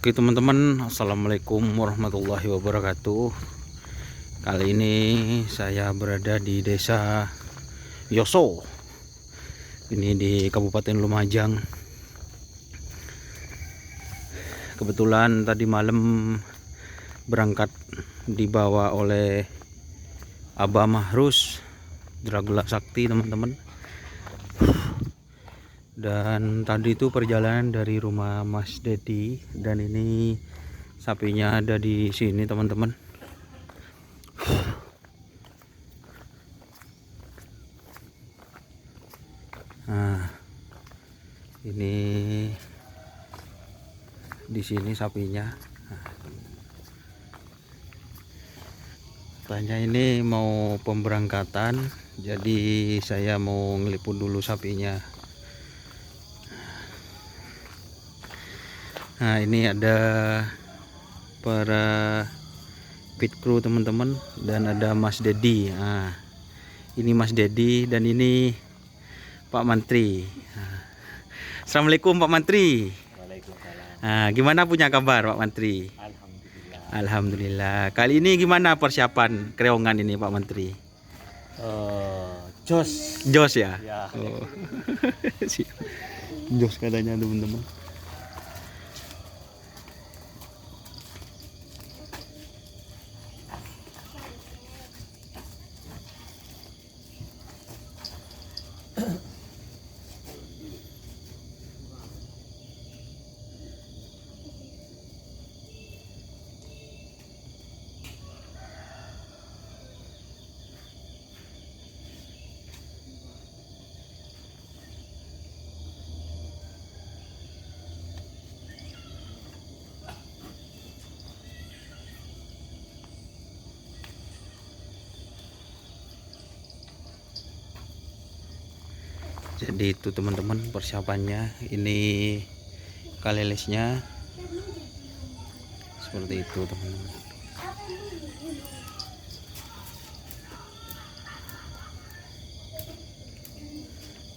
Oke teman-teman, assalamualaikum warahmatullahi wabarakatuh. Kali ini saya berada di desa Yoso, ini di Kabupaten Lumajang. Kebetulan tadi malam berangkat dibawa oleh Abah Mahrus Dragula Sakti teman-teman. Dan tadi itu perjalanan dari rumah Mas Dedi, dan ini sapinya ada di sini teman-teman. Nah, ini di sini sapinya. Katanya ini mau pemberangkatan, jadi saya mau ngeliput dulu sapinya. Nah, ini ada para pit crew teman-teman, dan ada Mas Dedi. Nah, ini Mas Dedi dan ini Pak Mantri. Nah, Assalamualaikum Pak Mantri. Waalaikumsalam. Nah, gimana punya kabar Pak Mantri? Alhamdulillah. Alhamdulillah. Kali ini gimana persiapan kereongan ini Pak Mantri? Jos. Jos ya? Ya. Oh. Jos katanya teman-teman. Jadi itu teman-teman persiapannya. Ini kalelesnya seperti itu teman-teman.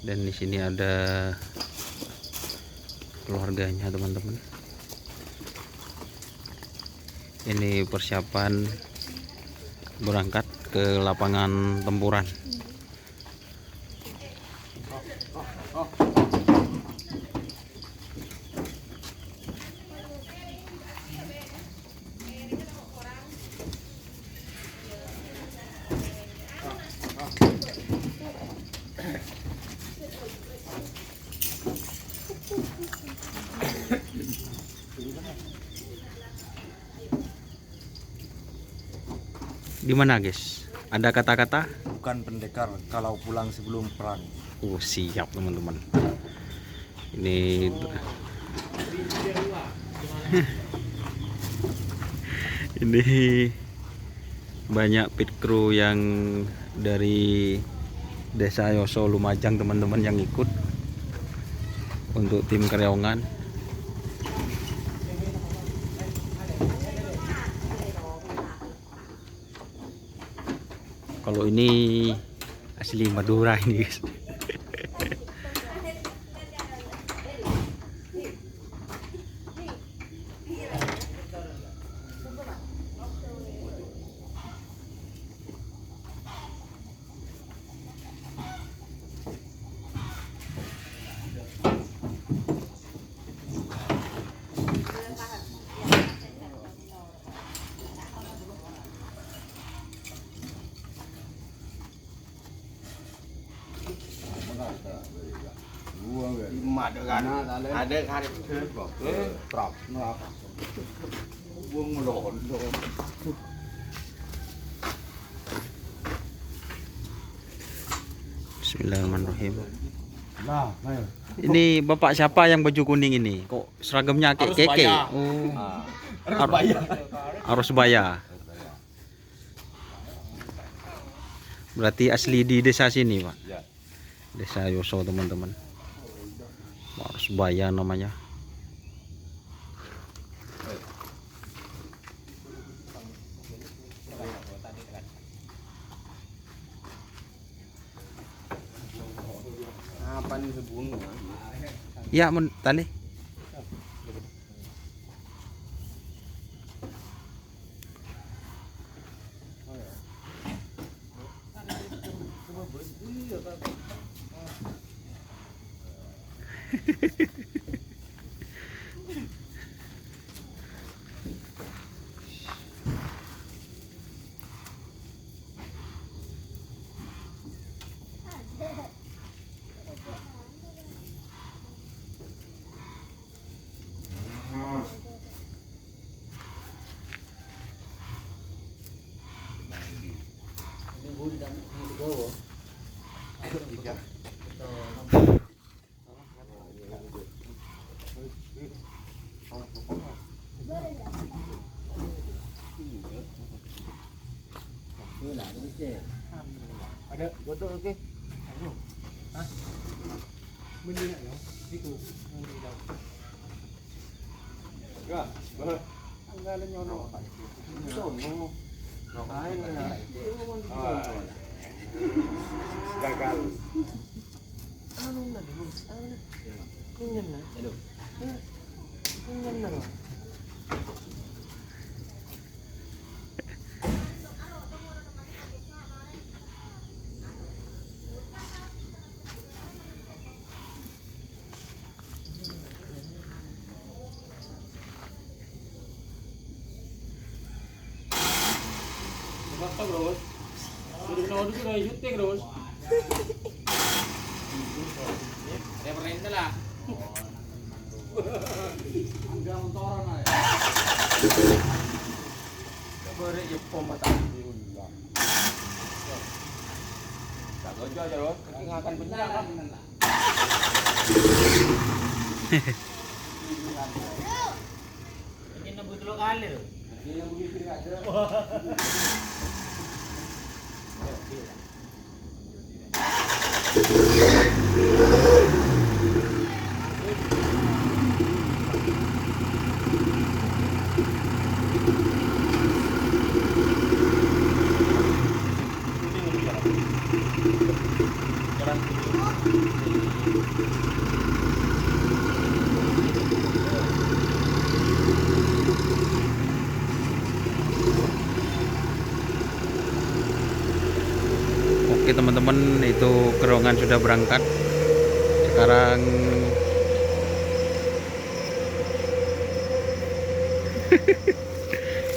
Dan di sini ada keluarganya teman-teman. Ini persiapan berangkat ke lapangan tempuran. Di mana guys? Ada kata-kata? Bukan pendekar kalau pulang sebelum perang. Oh siap teman-teman. Ini ini banyak pit crew yang dari desa Yoso Lumajang teman-teman yang ikut untuk tim kereongan. Kalau ini asli Madura ini guys. Ada hari prop buông lộn. Bismillahirrahmanirrahim. Nah, Ini bapak siapa yang baju kuning ini? Kok seragamnya kayak keke? Oh, harus bayar. Berarti asli di desa sini pak? Ya. Desa Yoso teman-teman. Harus bayar namanya. Apa nih sebung? Ya, tali. Ada, betul oke. Hah? Beli nak yo. Itu. Ya, boleh. Enggak ada nyono. Sono. Ngapain ya? Gagal. Anu na dulu. Ingin na. Aduh. Ingin na. Basta bros. Sudah nol itu udah syuting bros. Referensi lah. Enggak motoran aja. Beri Jepang batang biru. Tak gojo aja bros. Akan benar kan. Ini nebut dulu kali loh. Ini yang begitu aja. Oke teman-teman, itu kerongan sudah berangkat. Sekarang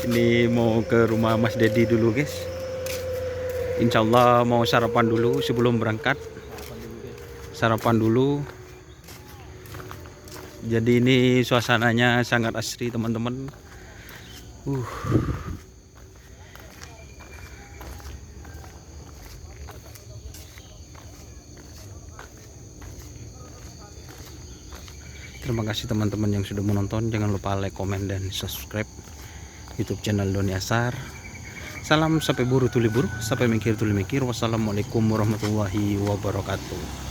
ini mau ke rumah Mas Dedi dulu guys. Insya Allah mau sarapan dulu sebelum berangkat. Sarapan dulu. Jadi ini suasananya sangat asri teman-teman. Terima kasih teman-teman yang sudah menonton. Jangan lupa like, komen, dan subscribe YouTube channel Doni Asar. Salam sampai buru tuli buru, sampai mikir tuli mikir. Wassalamualaikum warahmatullahi wabarakatuh.